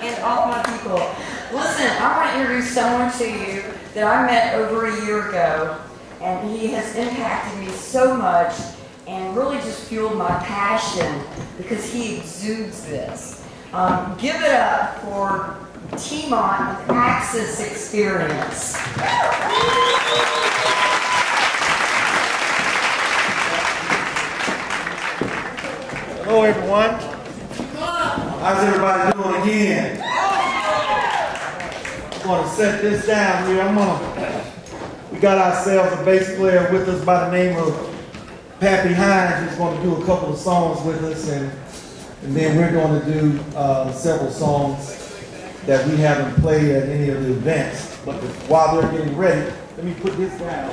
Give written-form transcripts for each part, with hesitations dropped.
and all my people. Listen, I want to introduce someone to you that I met over a year ago, and he has impacted me so much and really just fueled my passion because he exudes this. Give it up for TMOT with Access Experience. Hello everyone. How's everybody doing again? I'm going to set this down here. We got ourselves a bass player with us by the name of Pappy Hines, who's going to do a couple of songs with us, and then we're going to do several songs that we haven't played at any of the events. But while they're getting ready, let me put this down.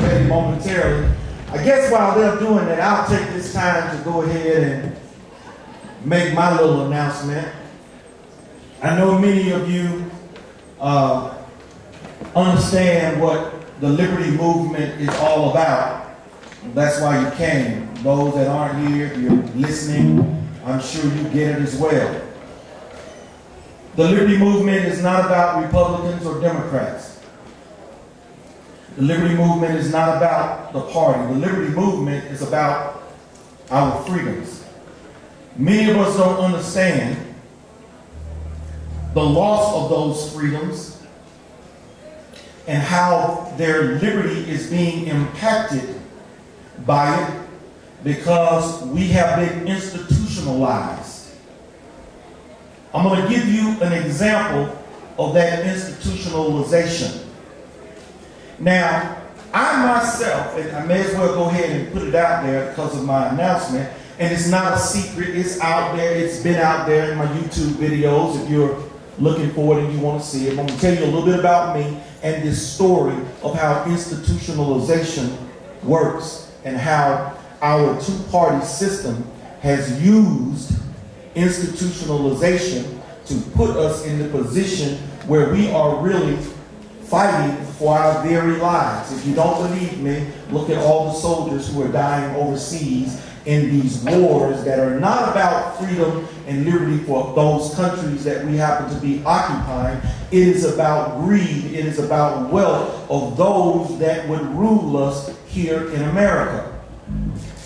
Ready momentarily. I guess while they're doing that, I'll take this time to go ahead and make my little announcement. I know many of you understand what the Liberty Movement is all about. That's why you came. Those that aren't here, if you're listening, I'm sure you get it as well. The Liberty Movement is not about Republicans or Democrats. The Liberty Movement is not about the party. The Liberty Movement is about our freedoms. Many of us don't understand the loss of those freedoms and how their liberty is being impacted by it because we have been institutionalized. I'm going to give you an example of that institutionalization. Now, I myself, and I may as well go ahead and put it out there because of my announcement, and it's not a secret, it's out there, it's been out there in my YouTube videos. If you're looking for it and you want to see it, I'm going to tell you a little bit about me and this story of how institutionalization works and how our two-party system has used institutionalization to put us in the position where we are really fighting for our very lives. If you don't believe me, look at all the soldiers who are dying overseas in these wars that are not about freedom and liberty for those countries that we happen to be occupying. It is about greed. It is about wealth of those that would rule us here in America.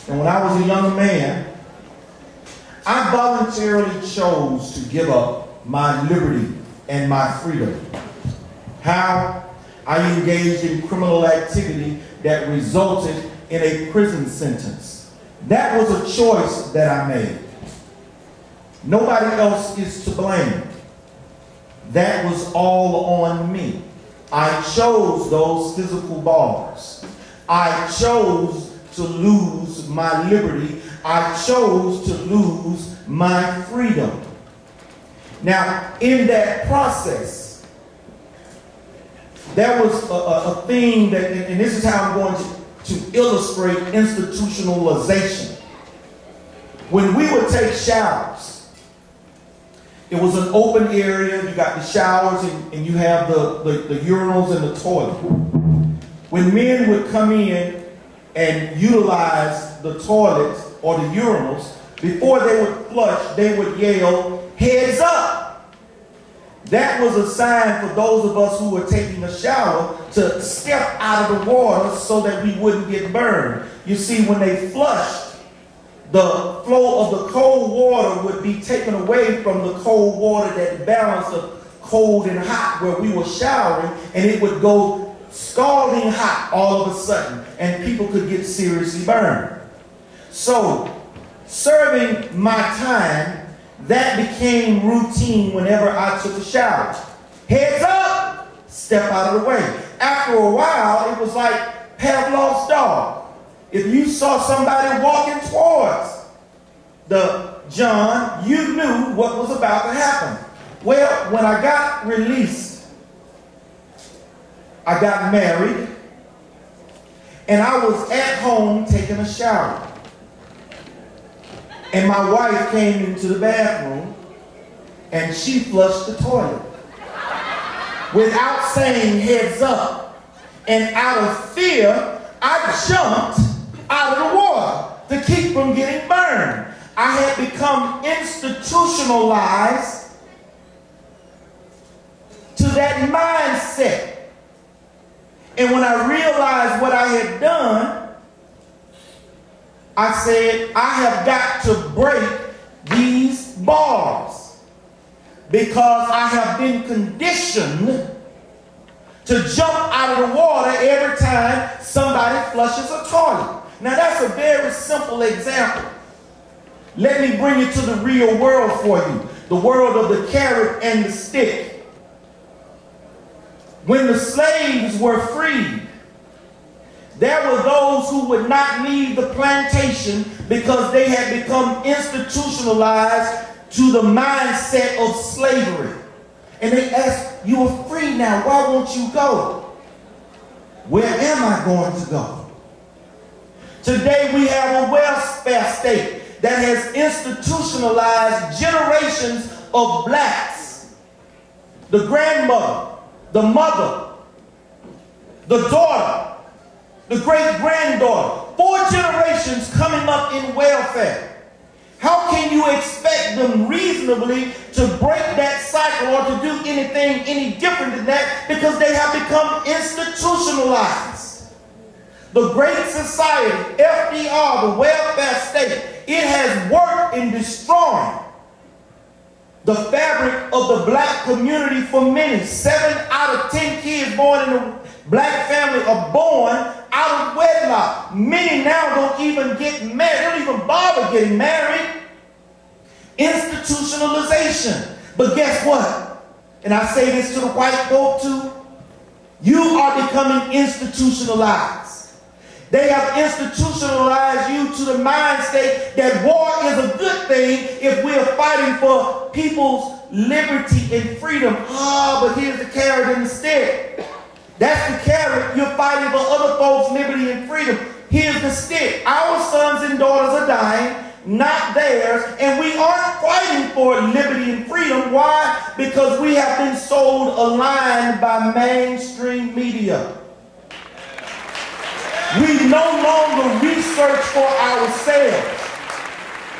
And when I was a young man, I voluntarily chose to give up my liberty and my freedom. How? I engaged in criminal activity that resulted in a prison sentence. That was a choice that I made. Nobody else is to blame. That was all on me. I chose those physical bars. I chose to lose my liberty. I chose to lose my freedom. Now, in that process, there was a theme that, and this is how I'm going to illustrate institutionalization. When we would take showers, it was an open area. You got the showers and you have the urinals and the toilet. When men would come in and utilize the toilets or the urinals, before they would flush, they would yell, "Heads up!" That was a sign for those of us who were taking a shower to step out of the water so that we wouldn't get burned. You see, when they flushed, the flow of the cold water would be taken away from the cold water that balanced the cold and hot where we were showering, and it would go scalding hot all of a sudden, and people could get seriously burned. So, serving my time, that became routine whenever I took a shower. Heads up, step out of the way. After a while, it was like Pavlov's dog. If you saw somebody walking towards the John, you knew what was about to happen. Well, when I got released, I got married, and I was at home taking a shower. And my wife came into the bathroom and she flushed the toilet without saying heads up. And out of fear, I jumped out of the water to keep from getting burned. I had become institutionalized to that mindset. And when I realized what I had done, I said, I have got to break these bars because I have been conditioned to jump out of the water every time somebody flushes a toilet. Now that's a very simple example. Let me bring it to the real world for you. The world of the carrot and the stick. When the slaves were freed, there were those who would not leave the plantation because they had become institutionalized to the mindset of slavery. And they asked, you are free now, why won't you go? Where am I going to go? Today we have a welfare state that has institutionalized generations of blacks. The grandmother, the mother, the daughter, the great-granddaughter, 4 generations coming up in welfare. How can you expect them reasonably to break that cycle or to do anything any different than that because they have become institutionalized? The Great Society, FDR, the welfare state, it has worked in destroying the fabric of the black community for many. 7 out of 10 kids born in a black family are born out of wedlock. Many now don't even get married. They don't even bother getting married. Institutionalization. But guess what? And I say this to the white folk too. You are becoming institutionalized. They have institutionalized you to the mind state that war is a good thing if we are fighting for people's liberty and freedom. But here's the carrot and the stick. That's the carrot. You're fighting for other folks' liberty and freedom. Here's the stick. Our sons and daughters are dying, not theirs, and we aren't fighting for liberty and freedom. Why? Because we have been sold a line by mainstream media. We no longer research for ourselves.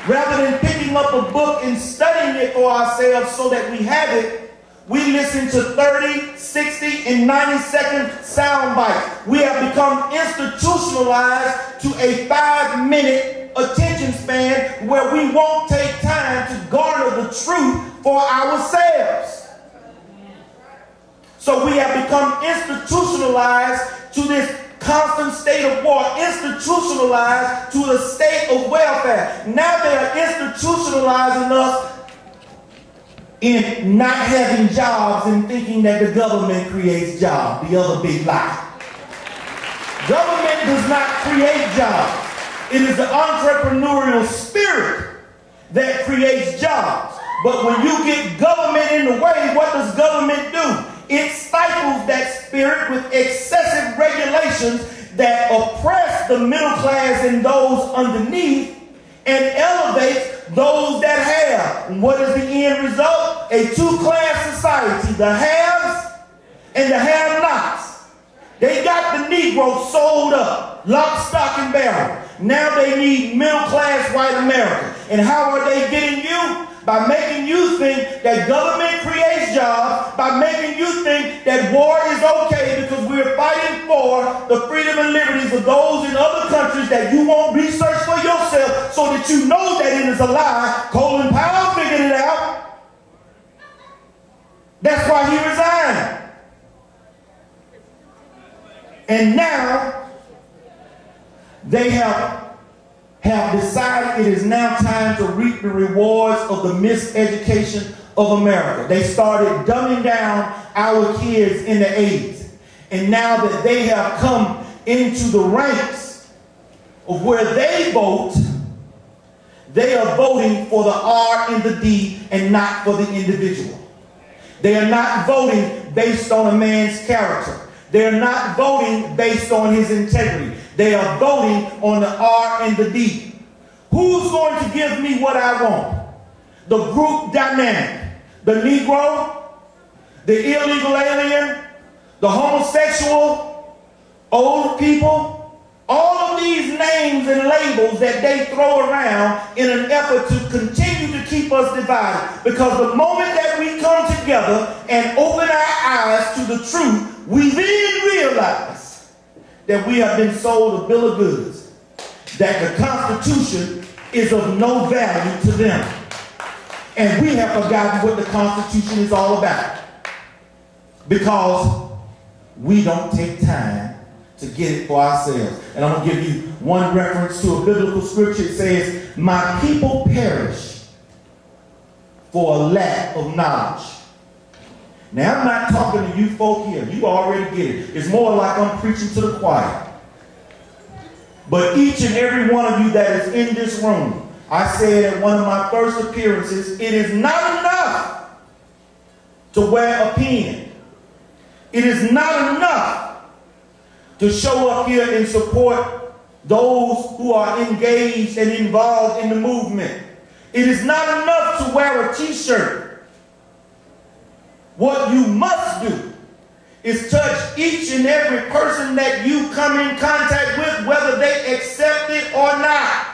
Rather than picking up a book and studying it for ourselves so that we have it, we listen to 30, 60, and 90-second sound bites. We have become institutionalized to a 5-minute attention span where we won't take time to garner the truth for ourselves. So we have become institutionalized to this constant state of war, institutionalized to the state of welfare. Now they are institutionalizing us in not having jobs and thinking that the government creates jobs. The other big lie. Government does not create jobs. It is the entrepreneurial spirit that creates jobs. But when you get government in the way, what does government do? It stifles that spirit with excessive regulations that oppress the middle class and those underneath and elevates those that have. And what is the end result? A 2-class society, the haves and the have-nots. They got the Negro sold up, lock, stock, and barrel. Now they need middle-class white America. And how are they getting you? By making you think that government creates jobs, by making you think that war is okay because we're fighting for the freedom and liberties of those in other countries that you won't research for yourself so that you know that it is a lie. Colin Powell figured it out. That's why he resigned. And now they have decided it is now time to reap the rewards of the miseducation of America. They started dumbing down our kids in the 80s. And now that they have come into the ranks of where they vote, they are voting for the R and the D and not for the individual. They are not voting based on a man's character. They are not voting based on his integrity. They are voting on the R and the D. Who's going to give me what I want? The group dynamic. The Negro, the illegal alien, the homosexual, old people, these names and labels that they throw around in an effort to continue to keep us divided. Because the moment that we come together and open our eyes to the truth, we then realize that we have been sold a bill of goods, that the Constitution is of no value to them. And we have forgotten what the Constitution is all about, because we don't take time to get it for ourselves. And I'm going to give you one reference to a biblical scripture. It says, my people perish for a lack of knowledge. Now, I'm not talking to you folk here. You already get it. It's more like I'm preaching to the choir. But each and every one of you that is in this room, I said at one of my first appearances, it is not enough to wear a pen. It is not enough to show up here and support those who are engaged and involved in the movement. It is not enough to wear a t-shirt. What you must do is touch each and every person that you come in contact with, whether they accept it or not.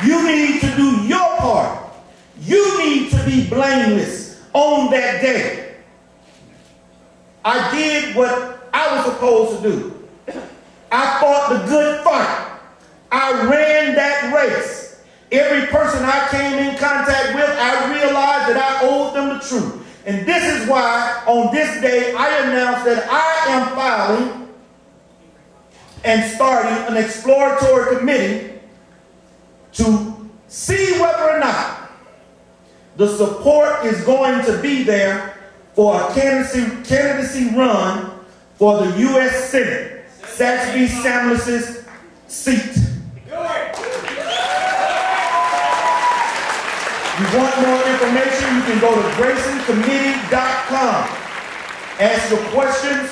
You need to do your part. You need to be blameless on that day. I did what I was supposed to do. I fought the good fight. I ran that race. Every person I came in contact with, I realized that I owed them the truth. And this is why on this day I announced that I am filing and starting an exploratory committee to see whether or not the support is going to be there for a candidacy run for the U.S. Senate, Saxby Samlis's seat. If you want more information, you can go to GraysonCommittee.com. Ask your questions.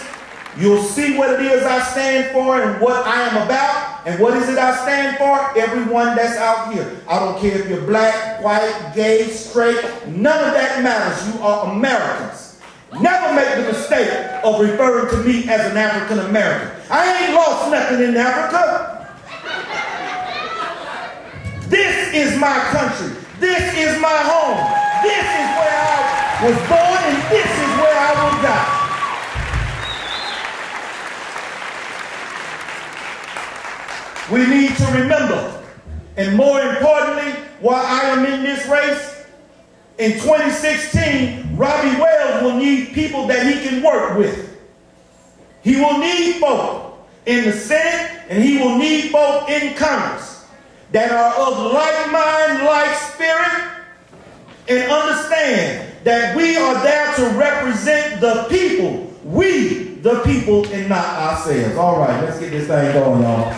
You'll see what it is I stand for and what I am about. And what is it I stand for? Everyone that's out here. I don't care if you're black, white, gay, straight. None of that matters. You are Americans. Never make the mistake of referring to me as an African American. I ain't lost nothing in Africa. This is my country. This is my home. This is where I was born, and this is where I will die. We need to remember, and more importantly, while I am in this race, in 2016, Robbie Wells will need people that he can work with. He will need folk in the Senate, and he will need folk in Congress that are of like mind, like spirit, and understand that we are there to represent the people. We, the people, and not ourselves. All right, let's get this thing going, y'all.